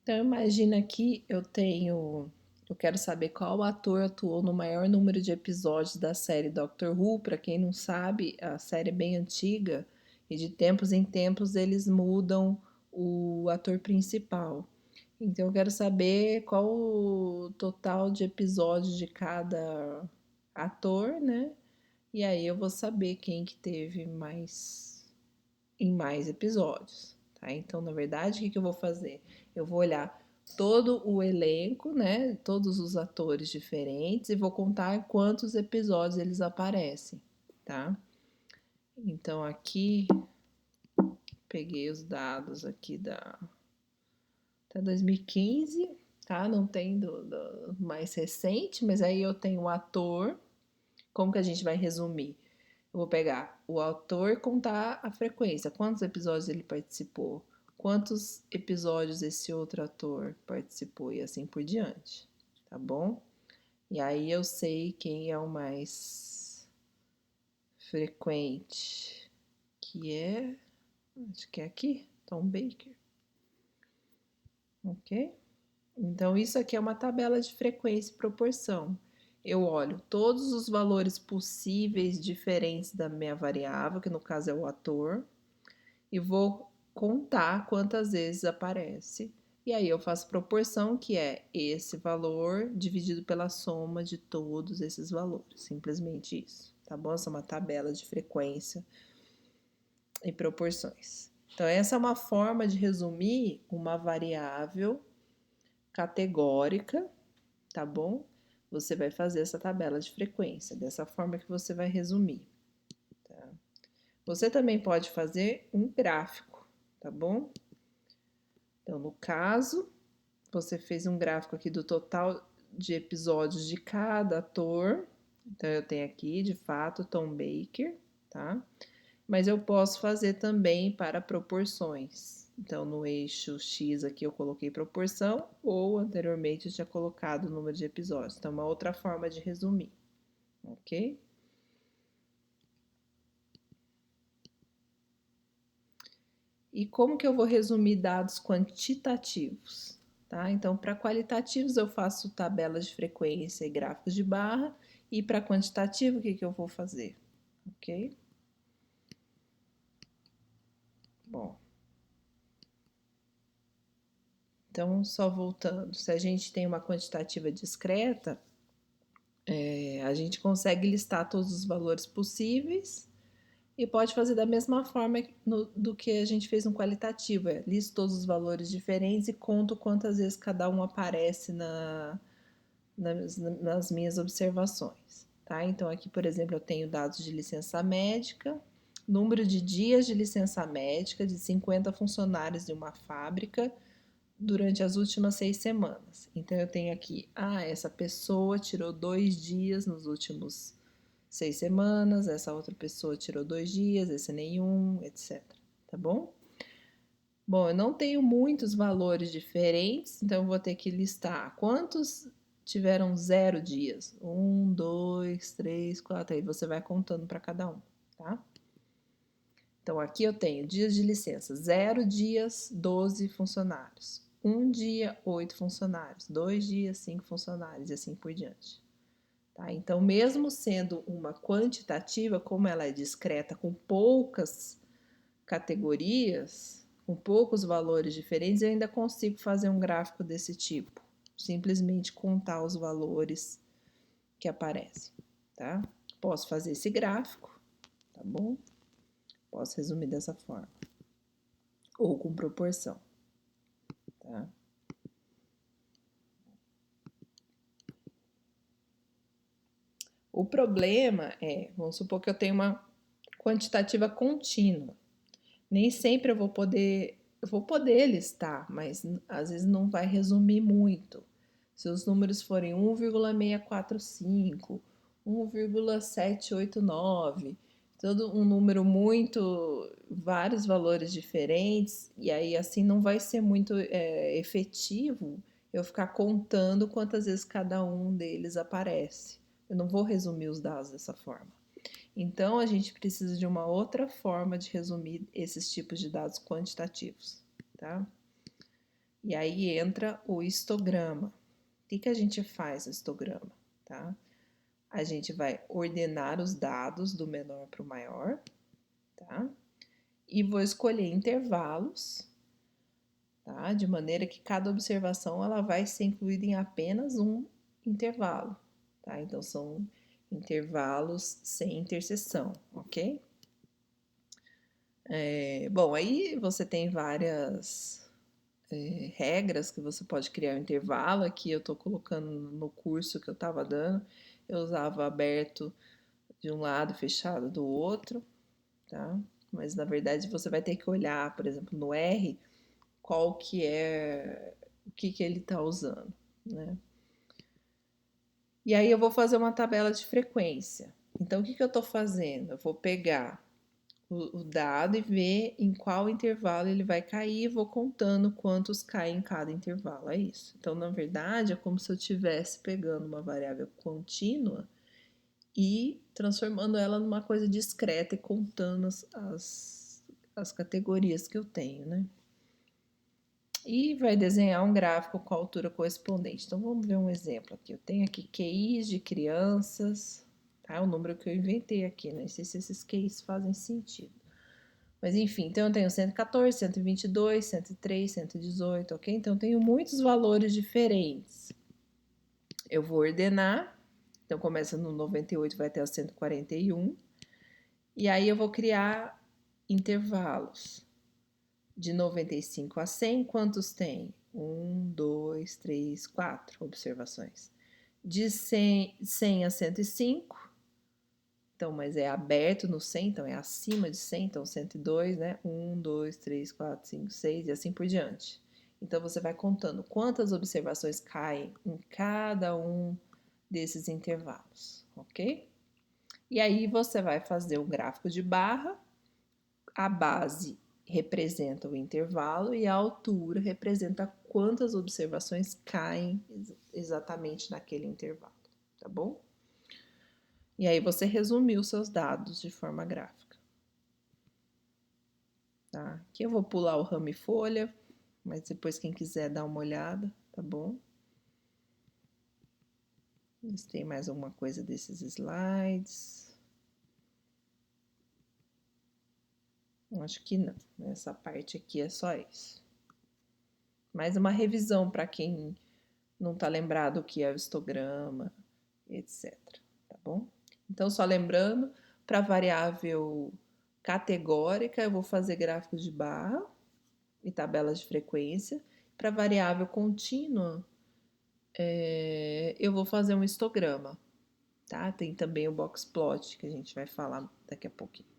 Então, imagina aqui, eu quero saber qual ator atuou no maior número de episódios da série Doctor Who. Para quem não sabe, a série é bem antiga e de tempos em tempos eles mudam o ator principal. Então, eu quero saber qual o total de episódios de cada ator, né? E aí eu vou saber quem que teve mais episódios, tá? Então, na verdade, o que que eu vou fazer? Eu vou olhar todo o elenco, né? Todos os atores diferentes e vou contar quantos episódios eles aparecem, tá? Então, aqui peguei os dados aqui da até 2015, tá? Não tem do mais recente, mas aí eu tenho o ator. Como que a gente vai resumir? Eu vou pegar o autor e contar a frequência, quantos episódios ele participou, quantos episódios esse outro ator participou e assim por diante, tá bom? E aí eu sei quem é o mais frequente, que é, acho que é aqui, Tom Baker, ok? Então isso aqui é uma tabela de frequência e proporção. Eu olho todos os valores possíveis diferentes da minha variável, que no caso é o ator, e vou contar quantas vezes aparece. E aí eu faço proporção, que é esse valor dividido pela soma de todos esses valores. Simplesmente isso, tá bom? Essa é uma tabela de frequência e proporções. Então, essa é uma forma de resumir uma variável categórica, tá bom? Você vai fazer essa tabela de frequência, dessa forma que você vai resumir. Tá? Você também pode fazer um gráfico, tá bom? Então, no caso, você fez um gráfico aqui do total de episódios de cada ator. Então, eu tenho aqui, de fato, Tom Baker, tá? Mas eu posso fazer também para proporções. Então, no eixo X aqui eu coloquei proporção, ou anteriormente eu tinha colocado o número de episódios. Então, uma outra forma de resumir, ok? E como que eu vou resumir dados quantitativos? Tá? Então, para qualitativos eu faço tabelas de frequência e gráficos de barra, e para quantitativo o que que eu vou fazer? Ok? Bom, então só voltando, se a gente tem uma quantitativa discreta, a gente consegue listar todos os valores possíveis e pode fazer da mesma forma do que a gente fez no qualitativo. Listo todos os valores diferentes e conto quantas vezes cada um aparece nas minhas observações. Tá? Então, aqui, por exemplo, eu tenho dados de licença médica, número de dias de licença médica de 50 funcionários de uma fábrica durante as últimas 6 semanas. Então, eu tenho aqui, essa pessoa tirou 2 dias nos últimos 6 semanas, essa outra pessoa tirou 2 dias, esse nenhum, etc. Tá bom? Bom, eu não tenho muitos valores diferentes, então eu vou ter que listar quantos tiveram 0 dias. 1, 2, 3, 4. Aí você vai contando para cada um, tá? Então aqui eu tenho dias de licença: 0 dias, 12 funcionários. 1 dia, 8 funcionários. 2 dias, 5 funcionários e assim por diante. Tá? Então, mesmo sendo uma quantitativa, como ela é discreta, com poucas categorias, com poucos valores diferentes, eu ainda consigo fazer um gráfico desse tipo. Simplesmente contar os valores que aparecem, tá? Posso fazer esse gráfico, tá bom? Posso resumir dessa forma. Ou com proporção, tá? O problema é, vamos supor que eu tenho uma quantitativa contínua. Nem sempre eu vou poder listar, mas às vezes não vai resumir muito. Se os números forem 1,645, 1,789, todo um número muito, vários valores diferentes, e aí assim não vai ser muito efetivo eu ficar contando quantas vezes cada um deles aparece. Eu não vou resumir os dados dessa forma. Então, a gente precisa de uma outra forma de resumir esses tipos de dados quantitativos, tá? E aí entra o histograma. O que a gente faz no histograma, tá? A gente vai ordenar os dados do menor para o maior, tá? E vou escolher intervalos, tá? De maneira que cada observação ela vai ser incluída em apenas um intervalo, tá? Então são intervalos sem interseção, ok? Bom, aí você tem várias regras que você pode criar um intervalo. Aqui eu estou colocando no curso que eu estava dando, eu usava aberto de um lado, fechado do outro, tá? Mas na verdade você vai ter que olhar, por exemplo, no R, qual que é, o que ele está usando, né? E aí eu vou fazer uma tabela de frequência. Então o que eu estou fazendo? Eu vou pegar o dado e ver em qual intervalo ele vai cair e vou contando quantos caem em cada intervalo, é isso. Então, na verdade, é como se eu estivesse pegando uma variável contínua e transformando ela numa coisa discreta e contando as categorias que eu tenho, né? E vai desenhar um gráfico com a altura correspondente. Então, vamos ver um exemplo aqui. Eu tenho aqui QIs de crianças, tá? É o número que eu inventei aqui, né? Não sei se esses QIs fazem sentido. Mas enfim, então eu tenho 114, 122, 103, 118, ok? Então eu tenho muitos valores diferentes. Eu vou ordenar, então começa no 98, vai até o 141. E aí eu vou criar intervalos. De 95 a 100, quantos tem? 1, 2, 3, 4 observações. De 100 a 105, então, mas é aberto no 100, então é acima de 100, então 102, né? 1, 2, 3, 4, 5, 6 e assim por diante. Então, você vai contando quantas observações caem em cada um desses intervalos, ok? E aí, você vai fazer um gráfico de barra, a base representa o intervalo e a altura representa quantas observações caem exatamente naquele intervalo, tá bom? E aí você resumiu seus dados de forma gráfica. Tá? Aqui eu vou pular o ramo e folha, mas depois quem quiser dar uma olhada, tá bom? Se tem mais alguma coisa desses slides. Acho que não. Essa parte aqui é só isso. Mais uma revisão para quem não está lembrado o que é o histograma, etc. Tá bom? Então, só lembrando, para variável categórica, eu vou fazer gráficos de barra e tabelas de frequência. Para variável contínua, eu vou fazer um histograma, tá? Tem também o box plot, que a gente vai falar daqui a pouquinho.